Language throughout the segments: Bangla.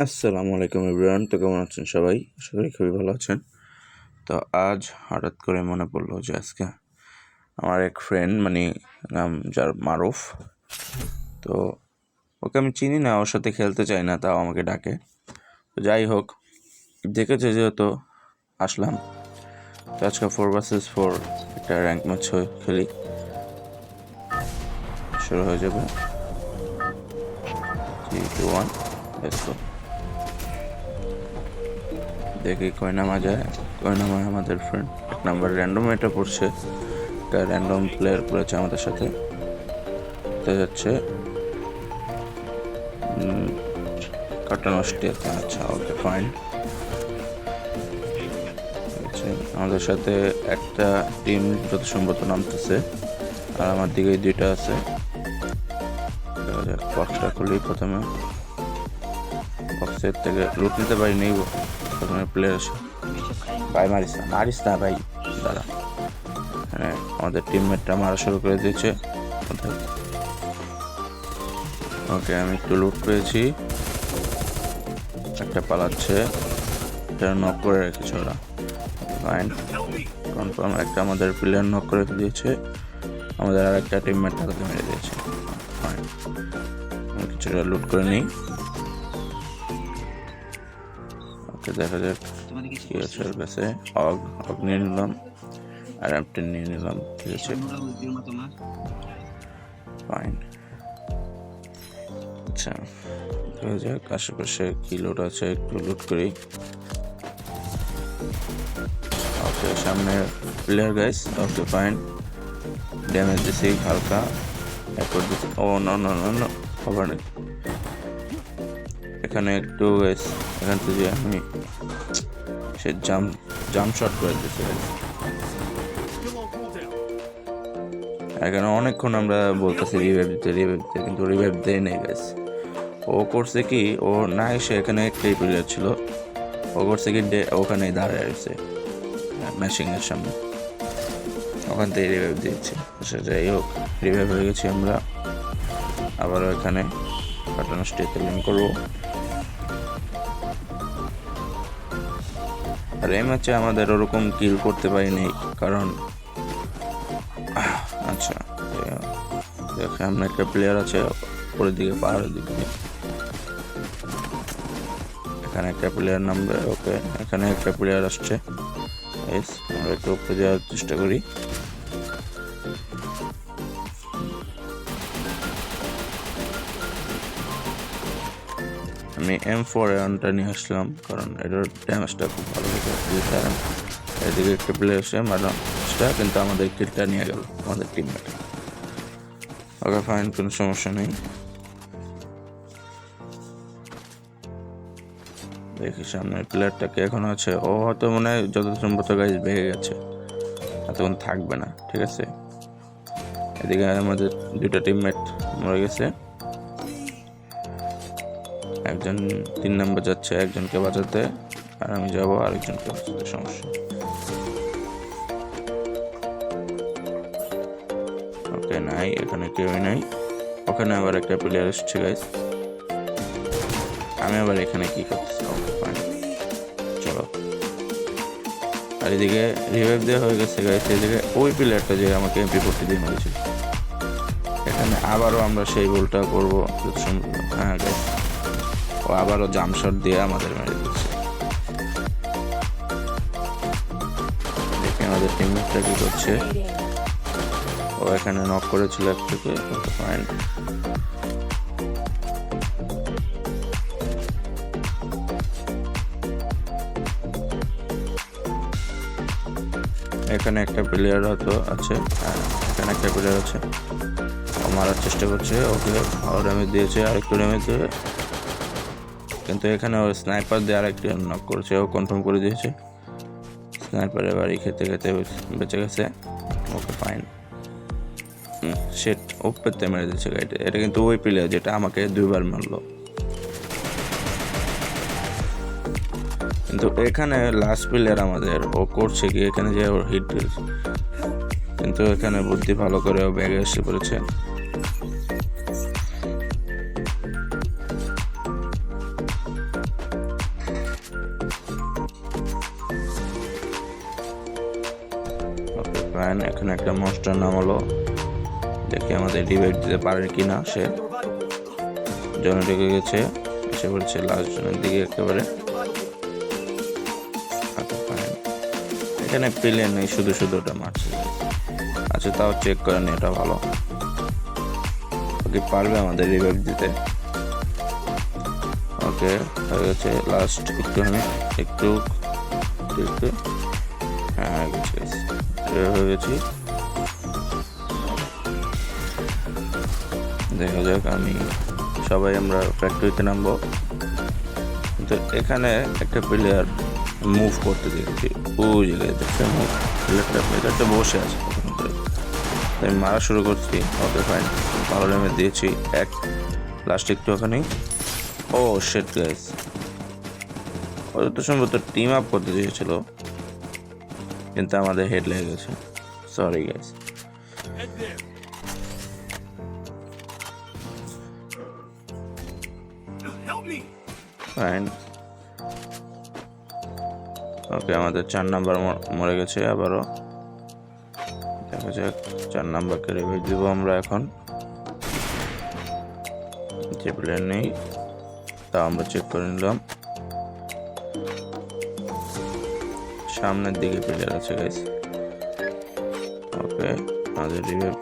আসসালামু আলাইকুম এভরিওয়ান। তো কেমন আছেন সবাই? আশা করি খুবই ভালো আছেন। তো আজ হঠাৎ করে মনে পড়লো যে আজকে আমার এক ফ্রেন্ড নাম যার মারুফ। তো ওকে আমি চিনি না, ওর সাথে খেলতে চাই না, তাও আমাকে ডাকে। তো যাই হোক, দেখেছে যেহেতু আসলাম। তো আজকে 4 vs 4 একটা র্যাঙ্ক ম্যাচ খেলি, শুরু হয়ে যাবে। 3, 2, 1, let's go। দেখি কয় নামায় আমাদের ফ্রেন্ড। 1 নাম্বার র্যান্ডম এটা পড়ছে, একটা র্যান্ডম প্লেয়ার পড়েছে আমাদের সাথে। যাচ্ছে কাটানো অস্ট্রিয়াতে। আচ্ছা, ওকে ফাইন। আমাদের সাথে একটা টিম যত সম্ভবত নামতেছে, আর আমার দিকে 2টা আছে। দেখা যাক, বক্সটা খুলি। প্রথমে বক্সের থেকে লুট নিতে পারি নেই। প্রথমে প্লেয়ার আসে। ভাই মারিস না ভাই, দাঁড়া। হ্যাঁ, আমাদের টিমমেটটা মারা শুরু করে দিয়েছে। ওকে, আমি একটু লুট পেয়েছি। একটা পালাচ্ছে, এটা নক করে রেখেছে ওরা। Fine, confirm. একটা আমাদের প্লেয়ার নক করে দিয়েছে, আমাদের আর একটা টিমমেট তাকে মেরে দিয়েছে। ফাইন, আমি কিছুটা লুট করে নিই। ওকে, দেখা যাক কি আছে ওর কাছে। অগ নিয়ে নিলাম, আর M10 নিয়ে নিলাম। ঠিক আছে, ফাইন। আচ্ছা, দেখা যাক আশেপাশে কি লুট আছে, একটু লুট করি। ওকে, সামনে player guys. Okay fine, damage দিছি হালকা। এরপর ও নো, খবর নেই। এখানে একটু গাইস, এখান থেকে আমি সে জাম্প শট করে দিচ্ছি। এখানে অনেকক্ষণ আমরা বলতেছি রিভাইভ দিতে, কিন্তু রিভাইভ দেয় নেই গাইস। ও করছে কি, ও না এসে, এখানে একটাই প্লেয়ার ছিল, ও করছে কি ওখানেই দাঁড়ায় রয়েছে ম্যাশিংয়ের সামনে, ওখান থেকে রিভাইভ দিয়েছে। যাই হোক, রিভাইভ হয়ে গেছি আমরা। আবারও এখানে কাটানো স্টেতে লিন করবো। আর এই ম্যাচে আমাদের ওরকম কিল করতে পারিনি, কারণ আচ্ছা সামনে একটা প্লেয়ার আছে উপরের দিকে, পাহাড়ের দিকে। এখানে একটা প্লেয়ার নামবে। ওকে, এখানে একটা প্লেয়ার আসছে। আমরা একটু উপরে যাওয়ার চেষ্টা করি। আমি M4A1টা নিয়ে আসলাম, কারণ এটার ড্যামেজটা খুব ভালো হয়েছে। এদিকে একটা প্লেয়ার এসে মারাটা, কিন্তু আমাদের কিলটা নিয়ে গেল আমাদের টিমমেট। ওকে ফাইন, কোনো সমস্যা নেই। দেখি সামনের প্লেয়ারটাকে এখনো আছে, ও হয়তো মনে হয় যত সম্ভবত গাইজ ভেঙে গেছে, এতক্ষণ থাকবে না। ঠিক আছে, এদিকে আমাদের 2টা টিমমেট মরে গেছে। একজন 3 নাম্বার যাচ্ছে একজনকে বাঁচাতে, আর আমি যাবো আরেকজনকে বাঁচাতে। সমস্যা। ওকে, নাই, এখানে কেউই নাই। ওখানে আবার একটা প্লেয়ার এসছে গাইজ। আমি আবার এখানে কি করতেছি? ওকে ফাইন, চলো। আর এদিকে রিভাইভ দেওয়া হয়ে গেছে গাইজ। এদিকে ওই প্লেয়ারটা যে আমাকে MP40 দিয়ে মেরেছিল, এখানে আবারও আমরা সেই ভুলটা করবো। হ্যাঁ গাইজ, ও আবারও জাম্প শট দিয়ে আমাদের মেরে দিচ্ছে। দেখি আমাদের টিমমেটটা কি করছে। ও এখানে নক করেছিল একটাকে। ফাইন, এখানে একটা প্লেয়ার হয়তো আছে। এখানে একটা প্লেয়ার আছে, ও মারার চেষ্টা করছে। ওকে, আরও ড্যামেজ দিয়েছে, আরেকটু ড্যামেজ দেবে, কিন্তু এখানে ও স্নাইপার দিয়ে আরেকটি নক করেছে। ও কনফার্ম করে দিয়েছে, স্নাইপারের বাড়ি খেতে বেঁচে গেছে। ওকে ফাইন, সেট ওপেতে মেরে দিচ্ছে গাইডে। এটা কিন্তু ওই প্লেয়ার যেটা আমাকে 2বার মারলো। কিন্তু এখানে লাস্ট প্লেয়ার আমাদের, ও করছে কি এখানে যে ওর হিট, কিন্তু এখানে বুদ্ধি ভালো করে ও ব্যাগে এসে পড়েছে। ফাইন, এখানে একটা মনস্টার নাম হলো, দেখি আমাদের রিভাইভ দিতে পারে কিনা। সে জনে ঢুকে গেছে, এসে পড়ছে লাস্ট জনের দিকে একেবারে। এখানে প্লেন নেই, শুধু ওটা মারছে। আচ্ছা, তাও চেক করেন, এটা ভালো। ওকে পারবে আমাদের রিভাইভ দিতে। ওকে হয়ে গেছে লাস্ট, একটু হ্যাঁ হয়ে গেছি। দেখা যাক, সবাই আমরা ফ্যাক্টরিতে নামবো। কিন্তু এখানে একটা প্লেয়ার মুভ করতে দেখছি, ওই জায়গায় দেখছে প্লেয়ারটা বসে আছে। আমি মারা শুরু করছি। ওকে ফাইন, ভালো ড্যামেজ দিয়েছি। লাস্ট একটু ওখানে। ও শিট গাইস, ওরা তো সম্ভবত টিম আপ করতে চেয়েছিল, কিন্তু আমাদের হেড লেগে গেছে। Sorry guys. ফাইন, ওকে আমাদের 4 নাম্বার মরে গেছে আবারও। দেখা যাক, 4 নাম্বারকে রিভাইভ দিব আমরা এখন। যে প্লেয়ার নেই তা আমরা চেক করে নিলাম। সামনের দিকে প্লেয়ার আছে গাইস। ওকে আমাদের রিভাইভ,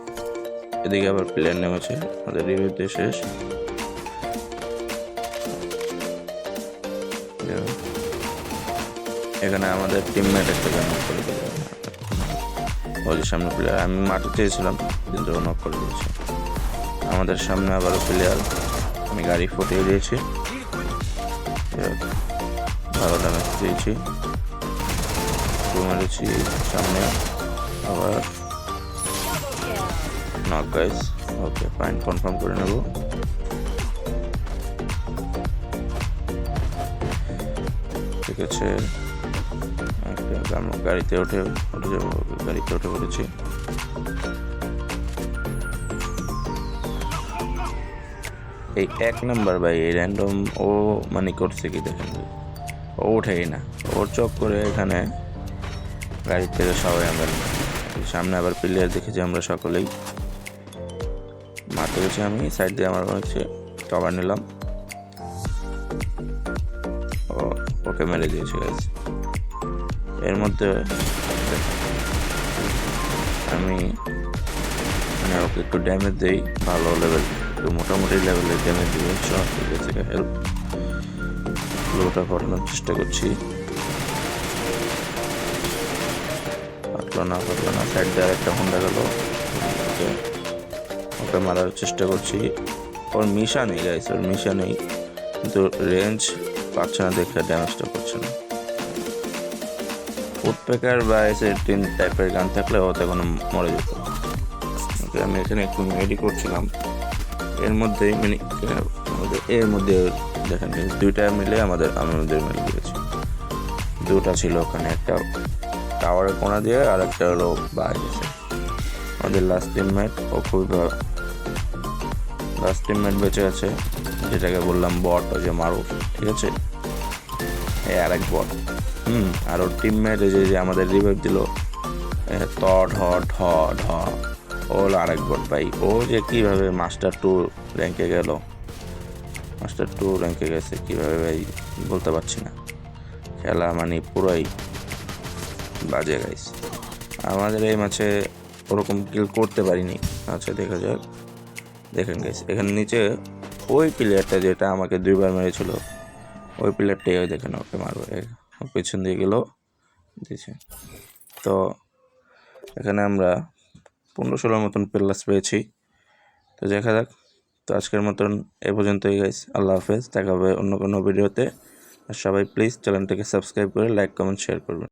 এদিকে আবার প্লেয়ার নেমেছে। আমাদের রিভাইভ দিয়ে শেষ। এখানে আমাদের টিমমেট একটা নক করে দিল, ওই সামনে প্লেয়ার। আমি মারতে চেয়েছিলাম কিন্তু নক করে দিয়েছে। আমাদের সামনে আবারও প্লেয়ার, আমি গাড়ি ফুটিয়ে দিয়েছি, ভালো ড্যামেজ দিয়েছি, মেরেছি। সামনে আবার knock guys. Okay fine, confirm করে নেব। ঠিক আছে, গাড়িতে উঠে যাবো, গাড়িতে উঠে পড়েছি। এই 1 নাম্বার ভাই, এই র্যান্ডম ও মানে করছে কি দেখেন, ও ওঠেই না। ওর চক করে এখানে গাড়ির থেকে সবাই আমরা সামনে আবার প্লেয়ার দেখেছি আমরা সকলেই। মারতে গেছি আমি, সাইড দিয়ে আমার হচ্ছে কভার নিলাম। ওকে মেরে দিয়েছে গাইস। এর মধ্যে আমি ওকে একটু ড্যামেজ দিই, ভালো লেভেল, একটু মোটামুটি লেভেলের ড্যামেজ দিয়ে হেল্প লোটা করানোর চেষ্টা করছি। পারলো না, সাইড দিয়ে একটা হোন্ডা গেল। ওকে মারার চেষ্টা করছি। ওর মিশা নেই গাইস, ওর মিশা নেই, কিন্তু রেঞ্জ পাচ্ছে না দেখে ড্যামেজটা করছে না। উডপেকার বা এস18 টাইপের গান থাকলে ও তখন মরে যেত। ওকে আমি এখানে একটু মেডি করছিলাম, এর মধ্যেই এর মধ্যে দেখেন দুইটা মিলে আমাদের মেরে দিয়েছে। দুটা ছিল ওখানে, একটা টাওয়ারের কোণা দিয়ে আর একটা হলো বাইরে গেছে। আমাদের লাস্ট টিমমেট, ও খুবই লাস্ট টিমমেট বেঁচে আছে, যেটাকে বললাম বট, ওই যে মারুফ। ঠিক আছে, এই আরেক বট। আর ওর টিমমেট এই যে আমাদের রিভাইভ দিল, ও হলো আরেক বট ভাই। ও যে কীভাবে মাস্টার 2 র্যাঙ্কে গেল, মাস্টার 2 র্যাঙ্কে গেছে কীভাবে ভাই বলতে পারছি না। খেলা মানে পুরোই বাজে গাইস। আমাদের এই ম্যাচে ওরকম কিল করতে পারিনি। আচ্ছা দেখা যাক, দেখেন গাইস এখানে নিচে ওই প্লেয়ারটা যেটা আমাকে 2বার মেরেছিল, ওই প্লেয়ারটাই দেখেন ওকে মারবে, পেছন দিয়ে গেল দিয়েছে। তো এখানে আমরা 15-16 মতন প্লাস পেয়েছি। তো দেখা যাক। তো আজকের মতন এ পর্যন্তই গাইস, আল্লাহ হাফেজ, দেখা হবে অন্য কোনো ভিডিওতে। আর সবাই প্লিজ চ্যানেলটাকে সাবস্ক্রাইব করে লাইক কমেন্ট শেয়ার করবেন।